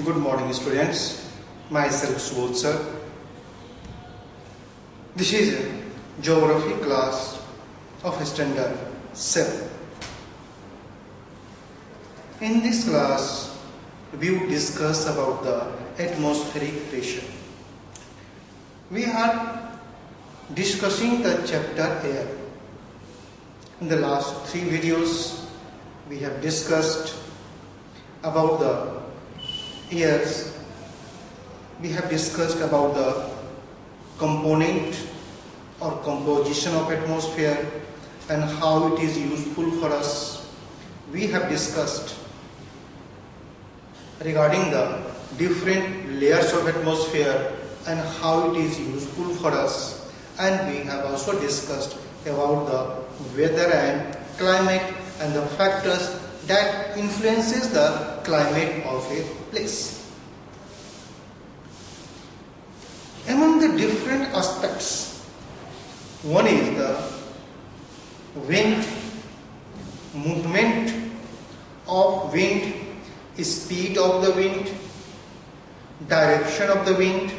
Good morning, students. Myself Subodh sir. This is a geography class of standard 7. In this class, we will discuss about the atmospheric pressure. We are discussing the chapter air. In the last 3 videos, we have discussed about the airs. We have discussed about the component or composition of atmosphere and how it is useful for us. We have discussed regarding the different layers of atmosphere and how it is useful for us, and we have also discussed about the weather and climate and the factors that influences the climate of a place. Among the different aspects, one is the wind, movement of wind, speed of the wind, direction of the wind,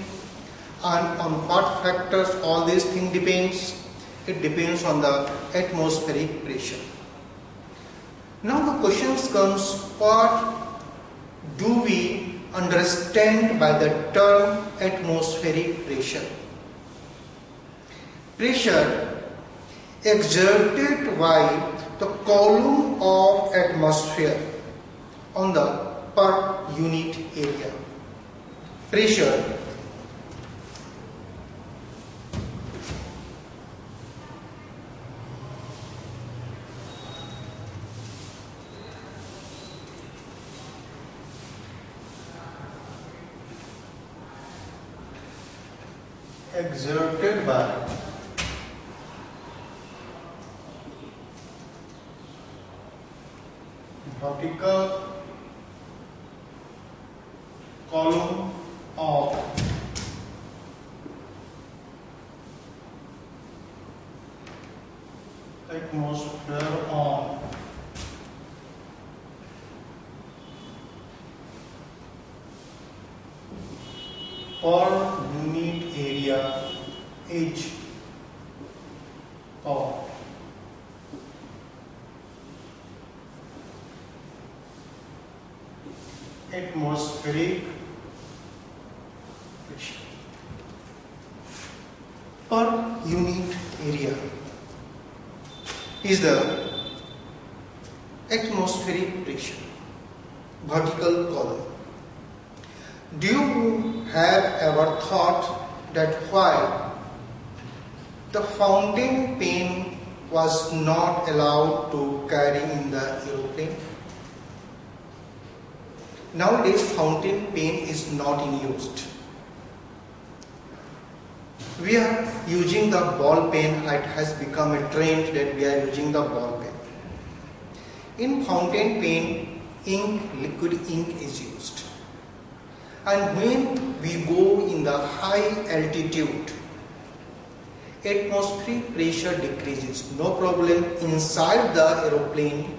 and on what factors all these things depends. It depends on the atmospheric pressure. Now the questions comes, what do we understand by the term atmospheric pressure? Pressure exerted by the column of atmosphere on the per unit area. Pressure exerted by vertical column of atmosphere on per unit area is called atmospheric pressure. Per unit area is the atmospheric pressure, vertical column. Do you have ever thought that why the fountain pen was not allowed to carry in the aeroplane? Nowadays, fountain pen is not in use. We are using the ball pen. It has become a trend that we are using the ball pen. In fountain pen, liquid ink is used. And when we go in the high altitude, atmospheric pressure decreases. No problem. Inside the aeroplane,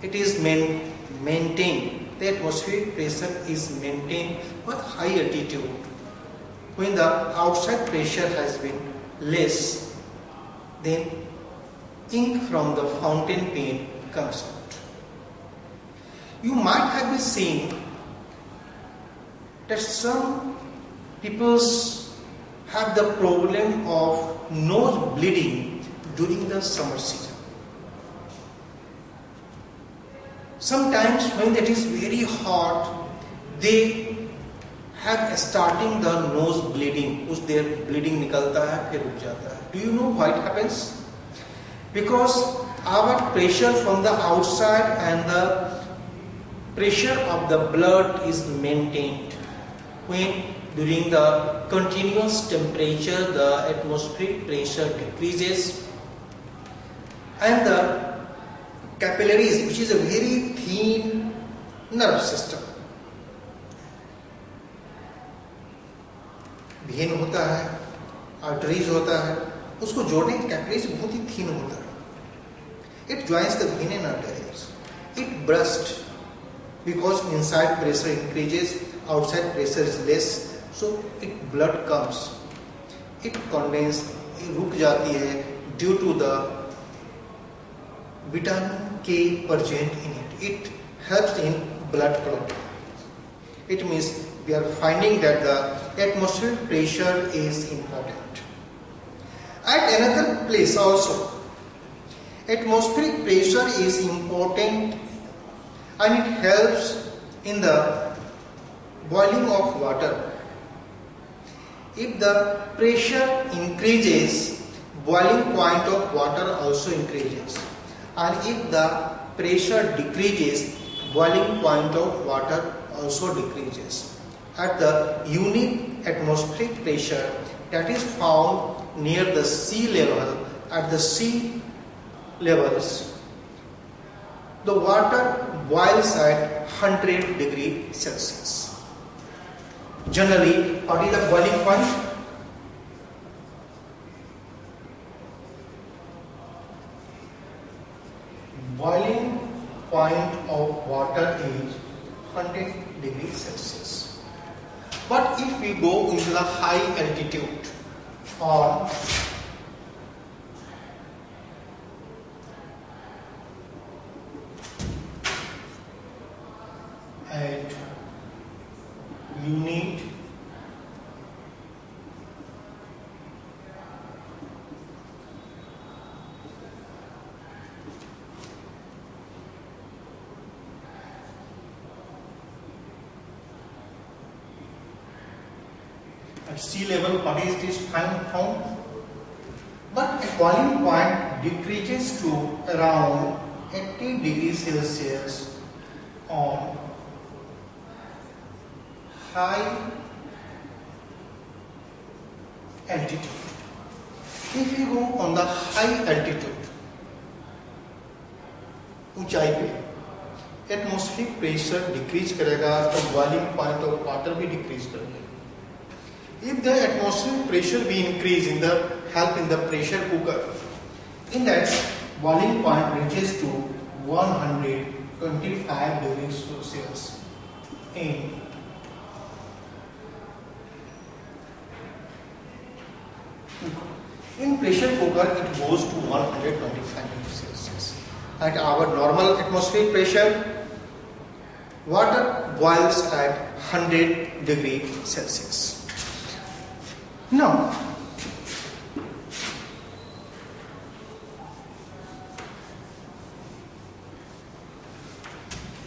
it is maintained. The atmospheric pressure is maintained at high altitude. When the outside pressure has been less, then ink from the fountain pen comes out. You might have been seen that some people have the problem of nose bleeding during the summer season. Sometimes when it is very hot, they have starting the nose bleeding. Their bleeding निकलता है फिर रुक जाता है. Do you know why it happens? Because our pressure from the outside and the pressure of the blood is maintained. When during the continuous temperature the atmospheric pressure decreases and the capillaries, which is a very thin nerve system, vein होता है, arteries होता है, उसको जोड़ने के capillaries बहुत ही thin होता है. It joins the vein and arteries. It bursts because inside pressure increases, outside pressure is less, so blood comes. It condenses, रुक जाती है due to the vitamin K present in it. It helps in blood clotting. It means we are finding that the atmospheric pressure is important. At another place also, atmospheric pressure is important and it helps in the boiling of water. If the pressure increases, boiling point of water also increases. And if the pressure decreases, boiling point of water also decreases. At the unique atmospheric pressure that is found near the sea level, at the sea levels, the water boils at 100 degrees Celsius. Generally, what is the boiling point? Boiling point of water is 100 degrees Celsius. But if we go into the high altitude or at unit at sea level, what is this found? But a boiling point decreases to around 80 degrees Celsius on high altitude. If you go on the high altitude, ऊंचाई पे atmospheric pressure decrease करेगा तो boiling point of water भी decrease करेगा. If the atmospheric pressure be increased in the help in the pressure cooker, in that boiling point reaches to 125 degrees Celsius. In pressure cooker it goes to 125 degrees Celsius. At our normal atmospheric pressure, water boils at 100 degrees Celsius. Now,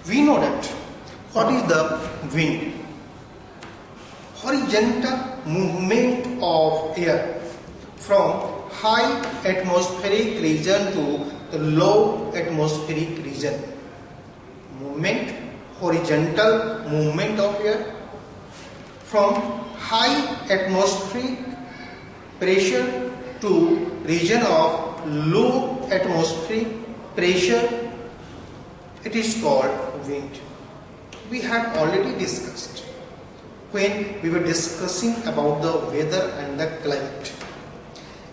we know that what is the wind? Horizontal movement of air from high atmospheric region to the low atmospheric region. Movement, horizontal movement of air from high atmospheric pressure to region of low atmospheric pressure, it is called wind. We have already discussed when we were discussing about the weather and the climate.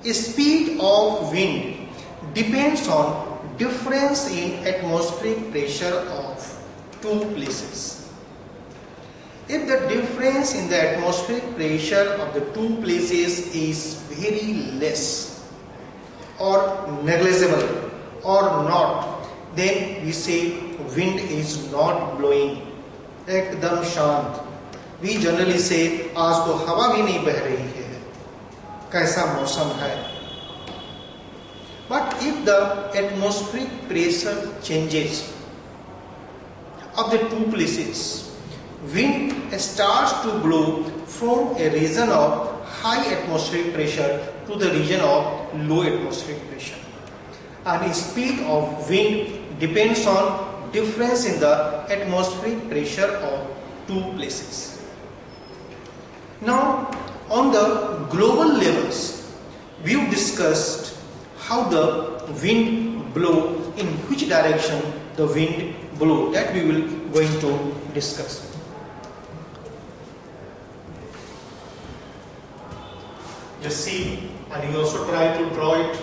A speed of wind depends on difference in atmospheric pressure of two places. If the difference in the atmospheric pressure of the two places is very less or negligible or not, then we say wind is not blowing. एकदम शांत. We generally say आज तो हवा भी नहीं बह रही है, कैसा मौसम है. But if the atmospheric pressure changes of the two places, wind starts to blow from a region of high atmospheric pressure to the region of low atmospheric pressure. And the speed of wind depends on difference in the atmospheric pressure of two places. Now, on the global levels, we've discussed how the wind blow, in which direction the wind blow. That we will going to discuss. Just see, and you also try to draw it,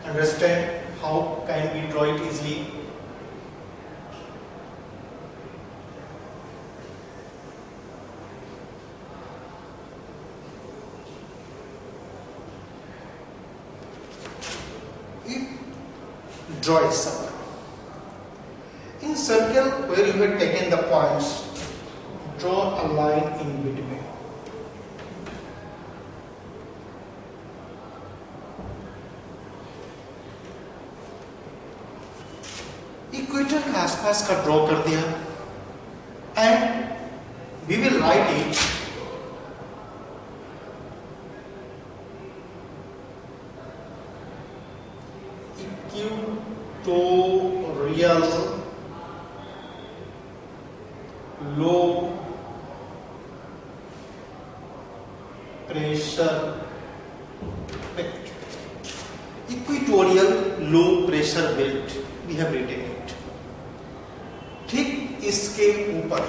understand how can we draw it easily. Draw a circle. In circle where you have taken the points, draw a line in between. Equator के आसपास का draw कर दिया and we will write it equatorial low pressure belt. Equatorial low pressure belt we have written it. ठीक इसके ऊपर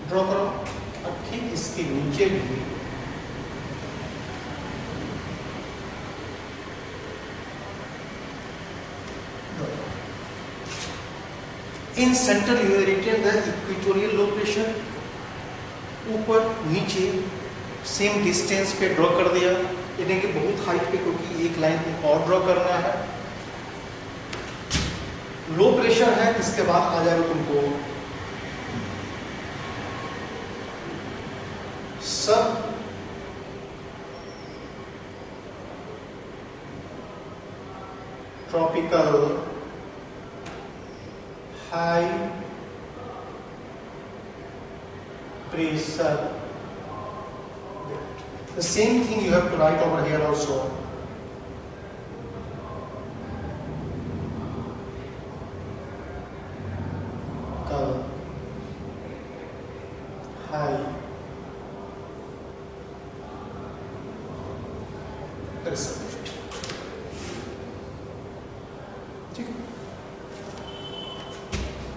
draw करो और ठीक इसके नीचे भी in centre you retain the equatorial low pressure. ऊपर नीचे सेम डिस्टेंस पे ड्रॉ कर दिया, यानी कि बहुत हाइट पे, क्योंकि एक लाइन और ड्रॉ करना है. लो प्रेशर है, इसके बाद आ जाएगा तुमको सब tropical high pressure belt. The same thing you have to write over here also. High pressure belt. ठीक है?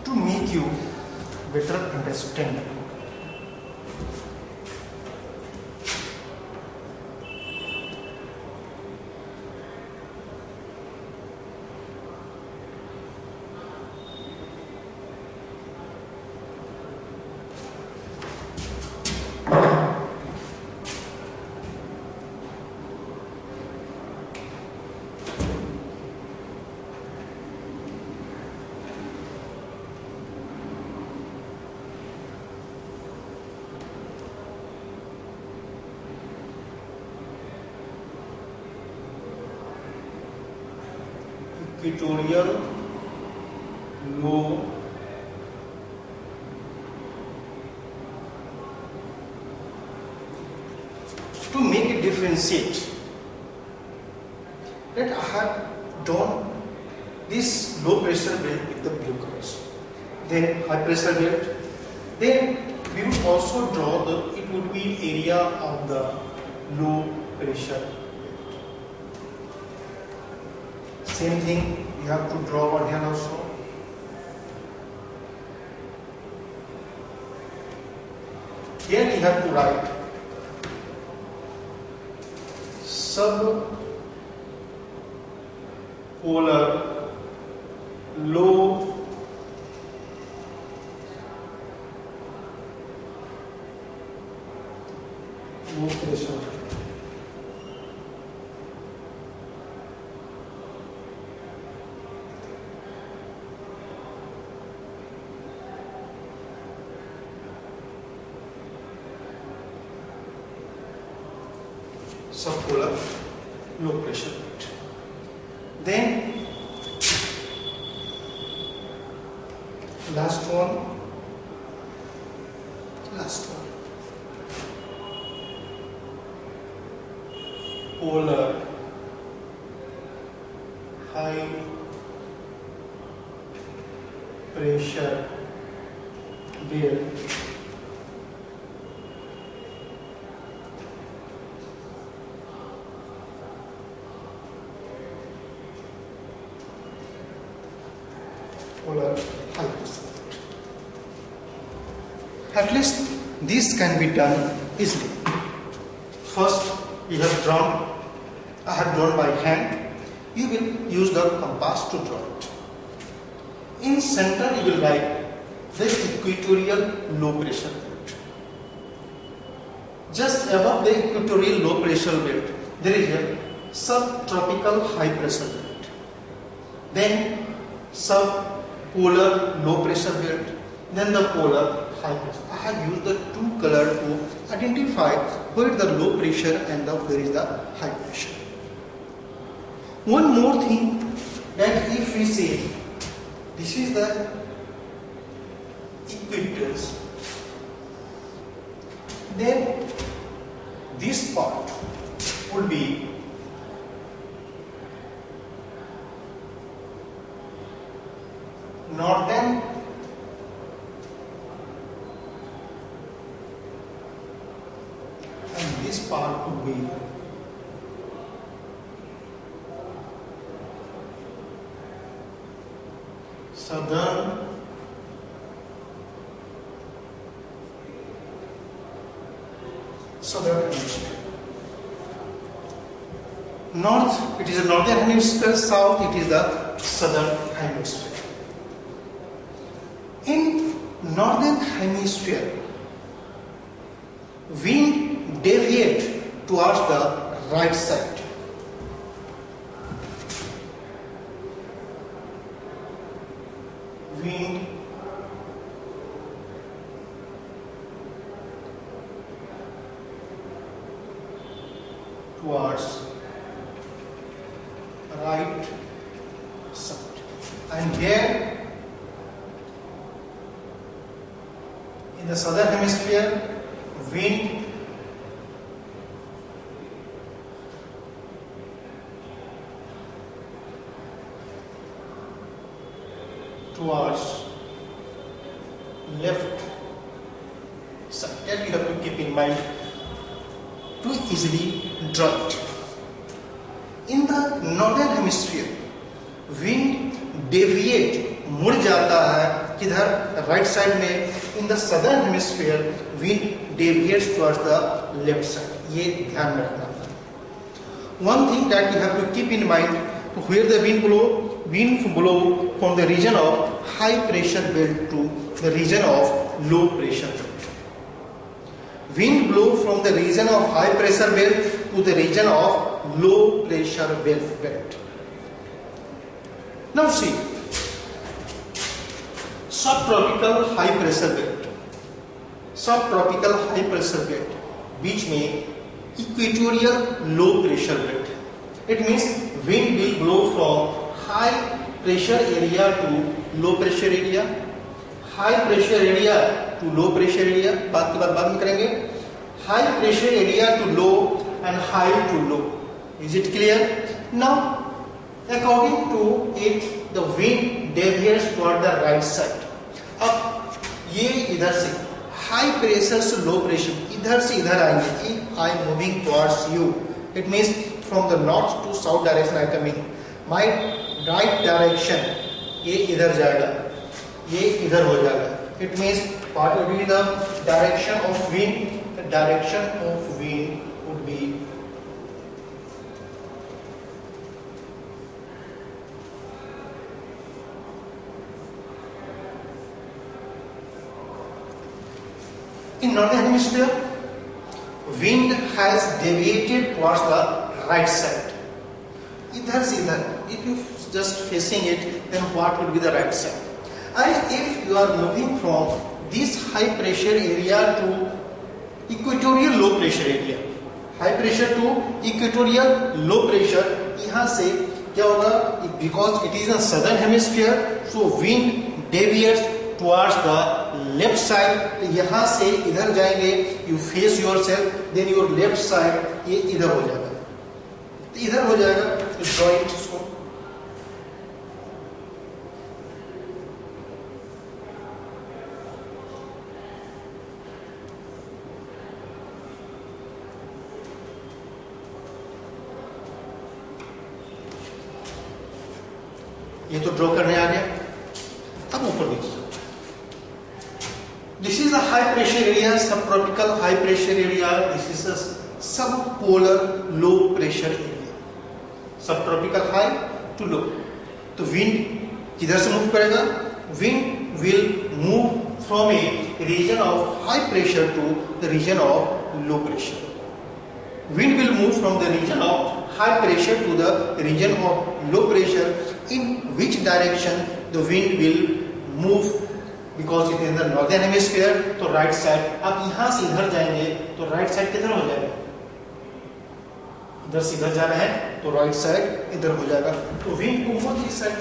To make you better understand, equatorial low to make it differentiate, that I have drawn this low pressure belt with the blue colors, then high pressure belt, then we would also draw the, it would be area of the low pressure. Same thing you have to draw over here also. Here we have to write subpolar low pressure. Subpolar low pressure belt. Then last one, polar high pressure belt. Polar high pressure belt. At least this can be done easily. First, you have drawn. I have drawn by hand. You will use the compass to draw it. In center, you will write the equatorial low pressure belt. just above the equatorial low pressure belt, there is a subtropical high pressure belt. Then subpolar low pressure belt. Then the polar high pressure. I have used the two color to identify where the low pressure and where is the high pressure. One more thing, that if we say this is the equators, then this part would be northern and this part would be southern hemisphere. North, it is the northern hemisphere. South, it is the southern hemisphere. In northern hemisphere, wind deviate towards the right side. Wind towards right side, and here in the southern hemisphere, wind towards left side. That you have to keep in mind to easily draw it. In the northern hemisphere, wind deviate, मुड़ जाता है किधर, right side में. In the southern hemisphere wind deviates towards the left side. ये ध्यान में रखना. One thing that you have to keep in mind, where the wind blow from the region of high pressure belt to the region of low pressure belt. Wind blow from the region of high pressure belt to the region of low pressure belt. Now see, subtropical high pressure belt, subtropical high pressure belt, बीच में equatorial low pressure belt. It means wind will blow from high pressure area to low pressure area, high pressure area to low pressure area. बात की बात बाद में करेंगे. High pressure area to low and high to low. Is it clear? Now, according to it, the wind deviates toward the right side. अब ये इधर से high pressure से low pressure, इधर से इधर आएंगे. If I am moving towards you, it means from the north to south direction I am coming. My right direction, ये इधर जाएगा, ये इधर हो जाएगा. It means what would be the direction of wind? The direction of wind would be in northern hemisphere, wind has deviated towards the right side. इधर से इधर, if you just facing it, then what would be the right side? And if you are moving from this high pressure area to equatorial low pressure area, high pressure to equatorial low pressure, यहाँ से क्या होगा? Because it is a southern hemisphere, so wind deviates towards the left side. यहाँ से इधर जाएंगे, you face yourself, then your left side ये इधर हो जाएगा. तो इधर हो जाएगा, तो draw it इसको. ये तो ड्रॉ करने आ गया. अब ऊपर देखिए. This is a high pressure area, subtropical high pressure area. This is a subpolar low pressure area. Subtropical high to low. तो wind किधर से मूव करेगा? Wind will move from a region of high pressure to the region of low pressure. Wind will move from the region of high pressure to the region of low pressure. In which direction the wind will move? Because it is in the northern hemisphere, तो right side. आप यहाँ से इधर जाएंगे तो right side किधर हो जाएगा? इधर से इधर जा रहे हैं तो राइट साइड इधर हो जाएगा. तो विंड को मूव इस साइड.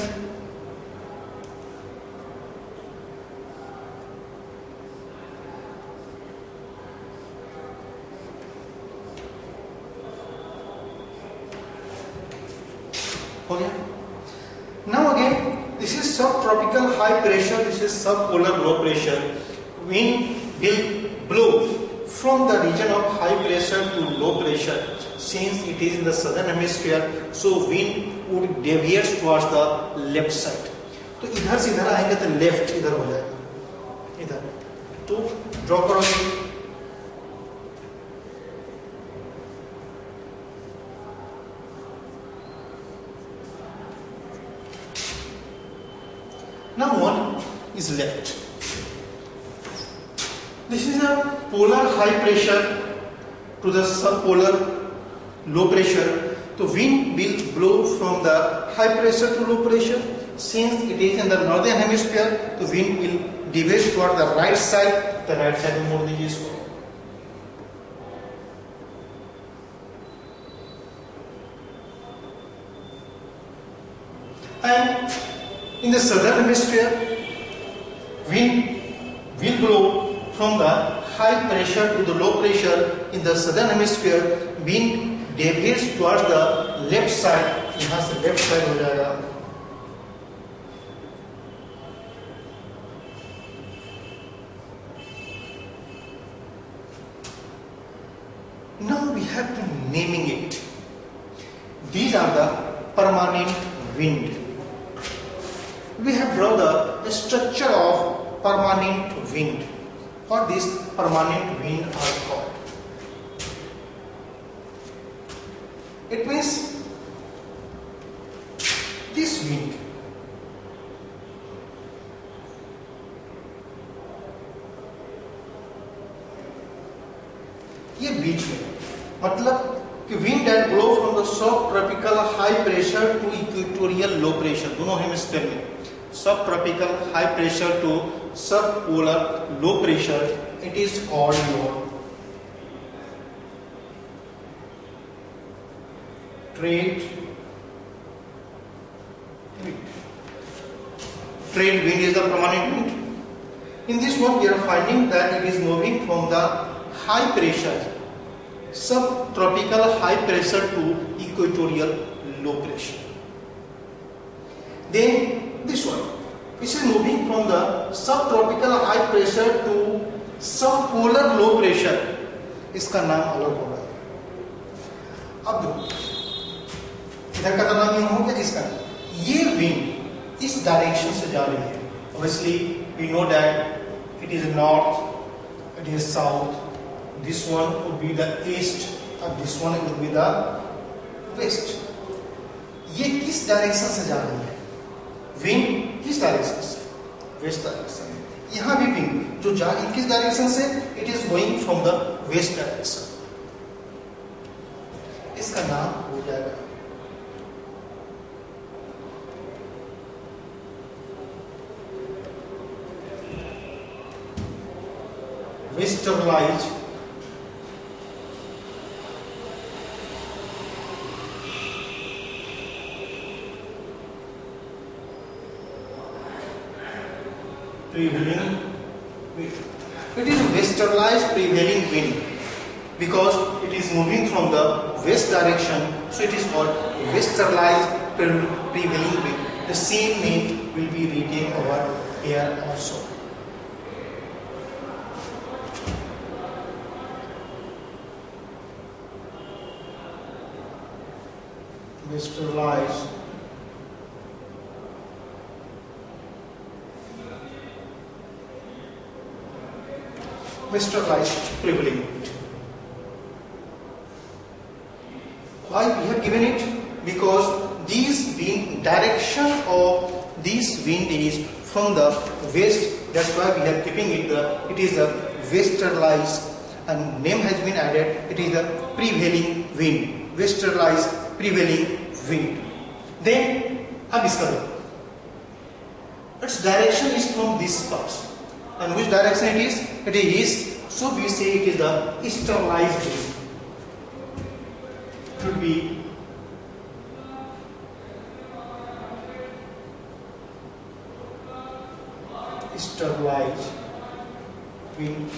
हो गया. Now again, this is subtropical high pressure, this is subpolar low pressure. Wind will blow from the region of high pressure to low pressure. Since it is in the southern hemisphere, so wind would deviate towards the left side. तो इधर से इधर आएंगे तो left इधर हो जाएगा. इधर तो ड्रॉ करो. Now one is left. This is a polar high pressure to the subpolar low pressure. So wind will blow from the high pressure to low pressure. Since it is in the northern hemisphere, the wind will deviate toward the right side. The right side में मोड़ दीजिए इसको. And in the southern hemisphere, wind will blow from the high pressure to the low pressure. In the southern hemisphere, wind deviates towards the left side. यहाँ से left side हो जाएगा. Now we have to naming it. These are the permanent wind. We have drawn the structure of permanent wind. What these permanent wind are called? It means this wind ये बीच में, मतलब कि wind that blow from the subtropical high pressure to equatorial low pressure, दोनों hemisphere में subtropical high pressure to subpolar low pressure, it is called your trade wind. Trade wind is the permanent wind. In this one we are finding that it is moving from the high pressure subtropical high pressure to equatorial low pressure. Then this one, this is moving from the subtropical high pressure to subpolar low pressure. इसका नाम अलग होगा. अब देखो इधर का नाम ये हो गया, इसका ये विंड इस डायरेक्शन से जा रही है. Obviously we know that it is north, it is south. This one would be the east and this one would be the west. ये किस डायरेक्शन से जा रही है? विंड किस डायरेक्शन से? West direction. यहाँ भी विंड जो जा रही किस डायरेक्शन से? It is going from the west direction. इसका नाम हो जाएगा वेस्टर्लाइज prevailing wind. It is westerlies prevailing wind because it is moving from the west direction, so it is called westerlies prevailing wind. The same name will be retained over here also. Westerlies westerlies prevailing wind. Why we have given it? Because this wind, direction of this wind is from the west. That's why we are keeping it. It is a westerlies and name has been added. It is the prevailing wind, westerlies prevailing wind. Then अब इसका देखो, its direction is from this part, and which direction it is? It is east, so we say it is the easterlies wind. Should be easterlies wind.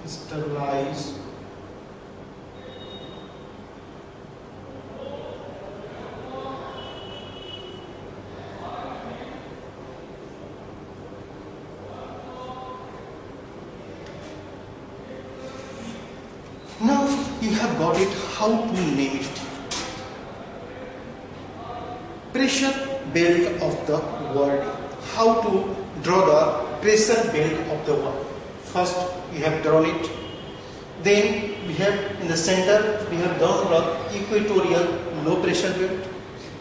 Easterlies Now you have got it, how to name it. Pressure belt of the world. How to draw the pressure belt of the world. First we have drawn it. Then we have in the center we have drawn the equatorial low pressure belt.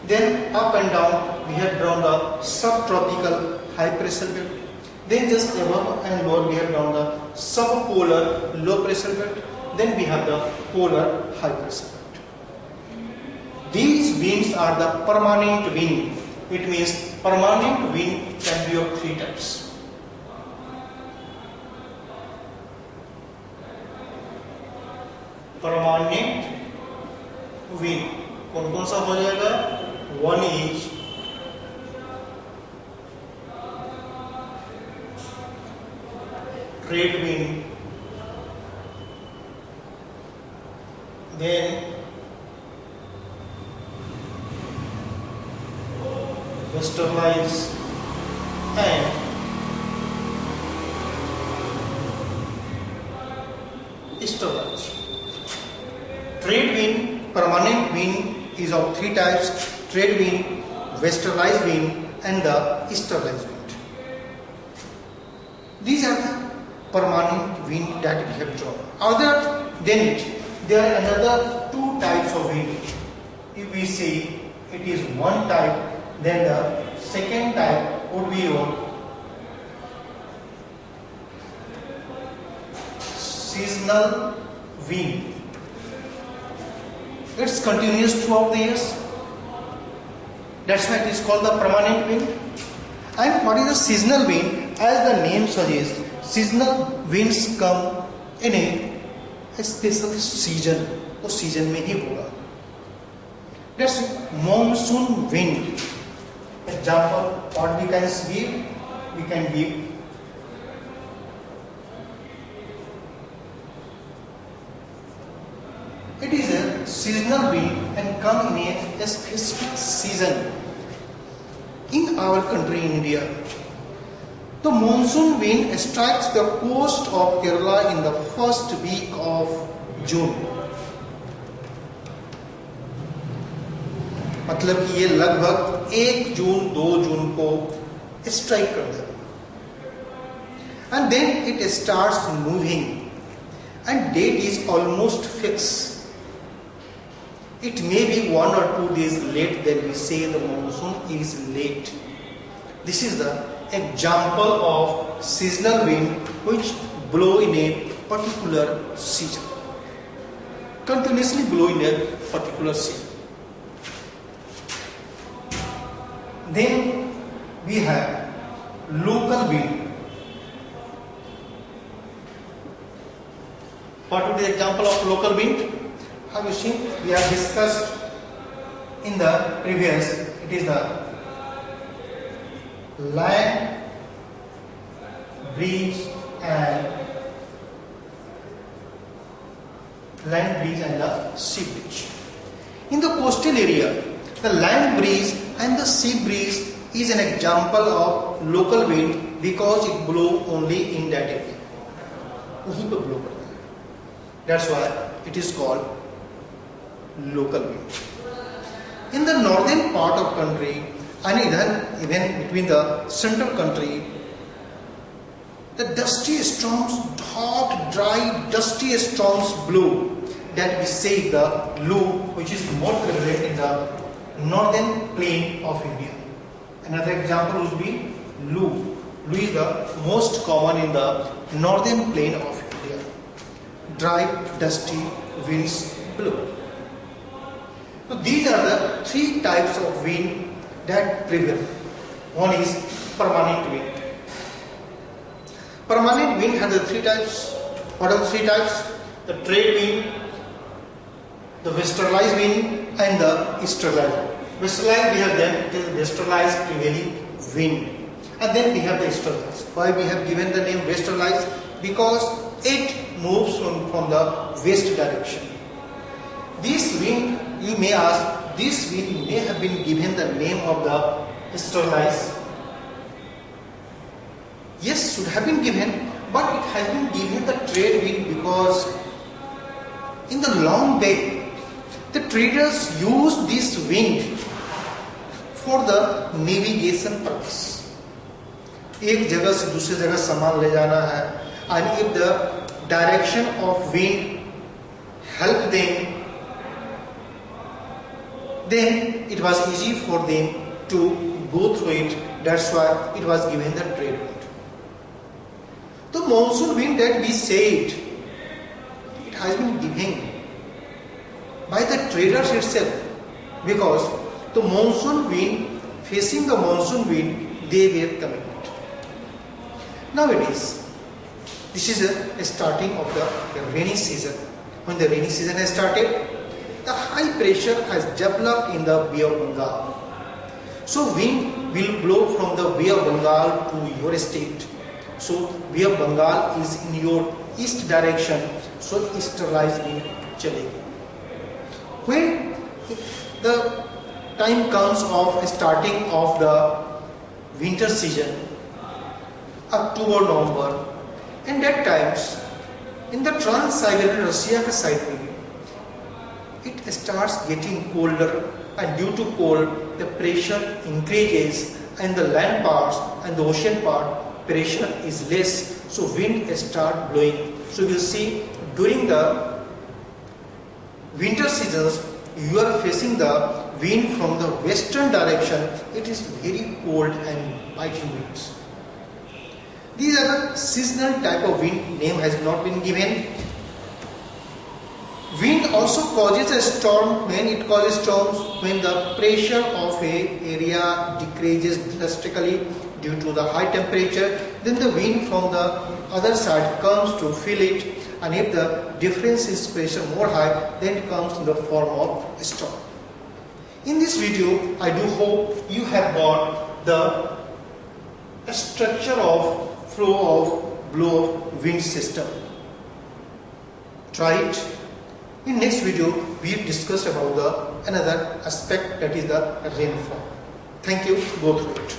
Then up and down we have drawn the subtropical high pressure belt. Then just above and lower we have drawn the subpolar low pressure belt. Then we have the polar high pressure belt. These winds are the permanent wind. It means permanent wind can be of three types. Permanent wind कौन कौन सा हो जाएगा? One is trade wind. Then westerlies and easterlies. Trade wind, permanent wind is of three types: trade wind, westerlies wind and the easterlies wind. These are the permanent wind that we have drawn. Other than it, there are another two types of wind. If we say it is one type, then the second type would be your seasonal wind. It's continuous throughout the years. That's why it is called the permanent wind. And what is the seasonal wind? As the name suggests, seasonal winds come in a special season. उस season में ही होगा. That's monsoon wind. Example, what we can give? We can give it is a seasonal wind and come in a specific season. In our country, in India, the monsoon wind strikes the coast of Kerala in the first week of June. मतलब कि ये लगभग 1 जून 2 जून को strike कर देगा. And then it starts moving and date is almost fixed. It may be 1 or 2 days late, then we say the monsoon is late. This is the example of seasonal wind which blow in a particular season. Continuously blow in a particular season. Then we have local wind. What would be the example of local wind? Have you seen? We have discussed in the previous. It is the land breeze and the sea breeze. In the coastal area, the land breeze and the sea breeze is an example of local wind because it blows only in that area. वहीं पे blow करता है. That's why it is called local wind. In the northern part of country and even between the central country, the dusty storms, hot, dry, dusty storms blow. That we say the low, which is more prevalent in the northern plain of India. Another example would be Loo. Loo is the most common in the northern plain of India. Dry, dusty, winds blow. So these are the three types of wind that prevail. One is permanent wind. Permanent wind has the three types. What are the three types? The trade wind, the westerlies wind, and the easterlies wind. Westerlies we have them, it is westerlies prevailing wind. And then we have the easterlies. Why we have given the name westerlies? Because it moves from the west direction. This wind, you may ask, this wind may have been given the name of the easterlies. Yes, should have been given, but it has been given the trade wind because in the long back, the traders used this wind for the navigation purpose. एक जगह से दूसरी जगह सामान ले जाना है, and if the direction of wind helped them, then it was easy for them to go through it. That's why it was given the trade wind. The monsoon wind that we said, it has been given by the traders itself, because the monsoon wind, facing the monsoon wind, they were coming out. Nowadays, this is a starting of the rainy season. When the rainy season has started, the high pressure has developed in the Bay of Bengal. So wind will blow from the Bay of Bengal to your state. So Bay of Bengal is in your east direction, so easterlies wind chalega. When the time comes of starting of the winter season, October, November, and at times in the Trans-Siberian Russia के side में it starts getting colder, and due to cold the pressure increases, and the land parts and the ocean part pressure is less, so wind start blowing. So you will see during the winter seasons you are facing the wind from the western direction. It is very cold and biting winds. These are the seasonal type of wind. Name has not been given. Wind also causes a storm. When it causes storms, when the pressure of a area decreases drastically due to the high temperature, then the wind from the other side comes to fill it, and if the difference is pressure more high, then it comes in the form of a storm. In this video, I do hope you have got the structure of flow of blow of wind system. Try it. In next video, we discussed about the another aspect, that is the rainfall. Thank you. Go through it.